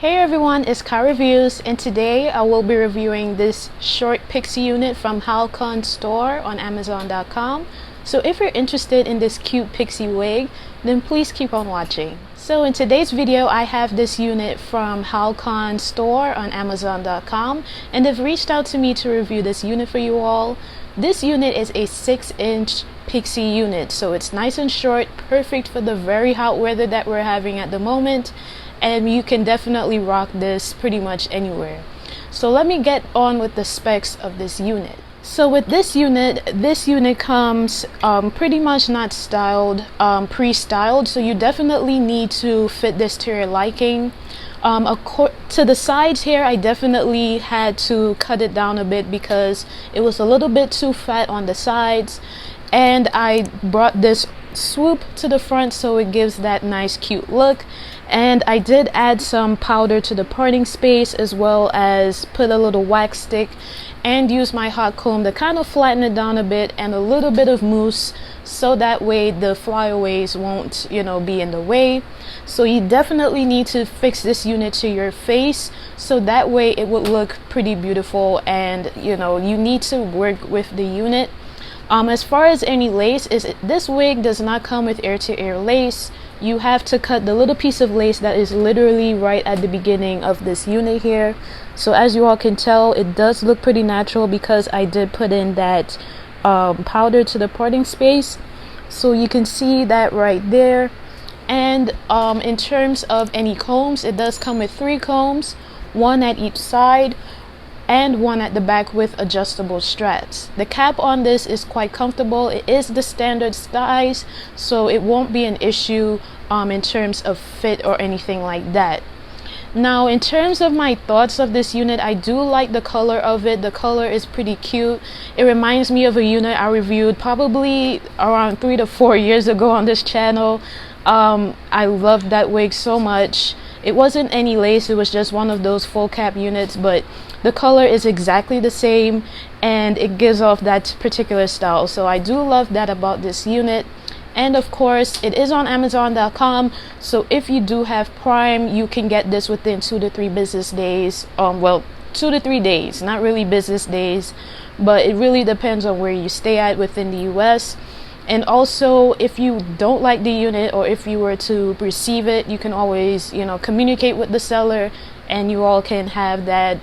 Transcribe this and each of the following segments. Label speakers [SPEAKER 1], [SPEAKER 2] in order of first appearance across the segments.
[SPEAKER 1] Hey everyone, it's KyReviews, and today I will be reviewing this short PIXIE unit from Halcyon store on Amazon.com. So if you're interested in this cute PIXIE wig, then please keep on watching. So in today's video, I have this unit from Halcyon store on Amazon.com, and they've reached out to me to review this unit for you all. This unit is a 6-inch PIXIE unit, so it's nice and short, perfect for the very hot weather that we're having at the moment. And you can definitely rock this pretty much anywhere. So let me get on with the specs of this unit. So with this unit comes pretty much not styled, pre-styled, so you definitely need to fit this to your liking. To the sides here, I definitely had to cut it down a bit because it was a little bit too fat on the sides, and I brought this swoop to the front so it gives that nice cute look. And I did add some powder to the parting space, as well as put a little wax stick and use my hot comb to kind of flatten it down a bit, and a little bit of mousse so that way the flyaways won't, be in the way. So you definitely need to fix this unit to your face so that way it would look pretty beautiful, and you need to work with the unit. As far as any lace, this wig does not come with ear-to-ear lace. You have to cut the little piece of lace that is literally right at the beginning of this unit here. So as you all can tell, it does look pretty natural because I did put in that powder to the parting space. So you can see that right there. And in terms of any combs, it does come with 3 combs, 1 at each side and 1 at the back with adjustable straps. The cap on this is quite comfortable. It is the standard size, so it won't be an issue in terms of fit or anything like that. Now, in terms of my thoughts of this unit, I do like the color of it. The color is pretty cute. It reminds me of a unit I reviewed probably around 3 to 4 years ago on this channel. I loved that wig so much. It wasn't any lace, it was just one of those full cap units, but the color is exactly the same and it gives off that particular style. So I do love that about this unit. And of course, it is on Amazon.com, so if you do have Prime, you can get this within 2 to 3 business days. 2 to 3 days, not really business days, but it really depends on where you stay at within the US. And also, if you don't like the unit, or if you were to receive it, you can always, communicate with the seller and you all can have that,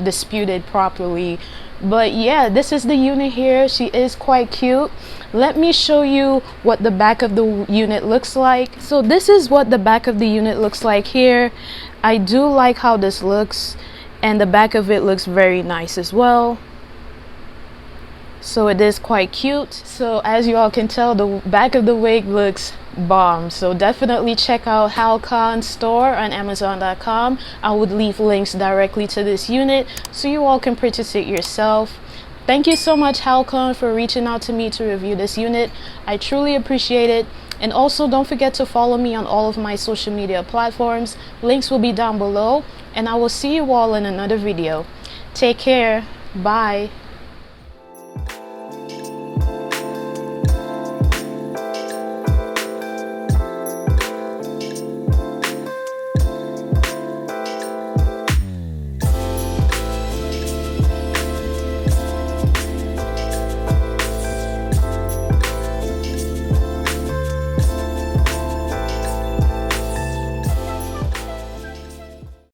[SPEAKER 1] disputed properly. But yeah, this is the unit here. She is quite cute. Let me show you what the back of the unit looks like. So this is what the back of the unit looks like here. I do like how this looks, and the back of it looks very nice as well. So it is quite cute. So as you all can tell, the back of the wig looks bomb. So definitely check out Halcyon store on Amazon.com. I would leave links directly to this unit so you all can purchase it yourself. Thank you so much, Halcyon, for reaching out to me to review this unit. I truly appreciate it. And also, don't forget to follow me on all of my social media platforms. Links will be down below, and I will see you all in another video. Take care. Bye.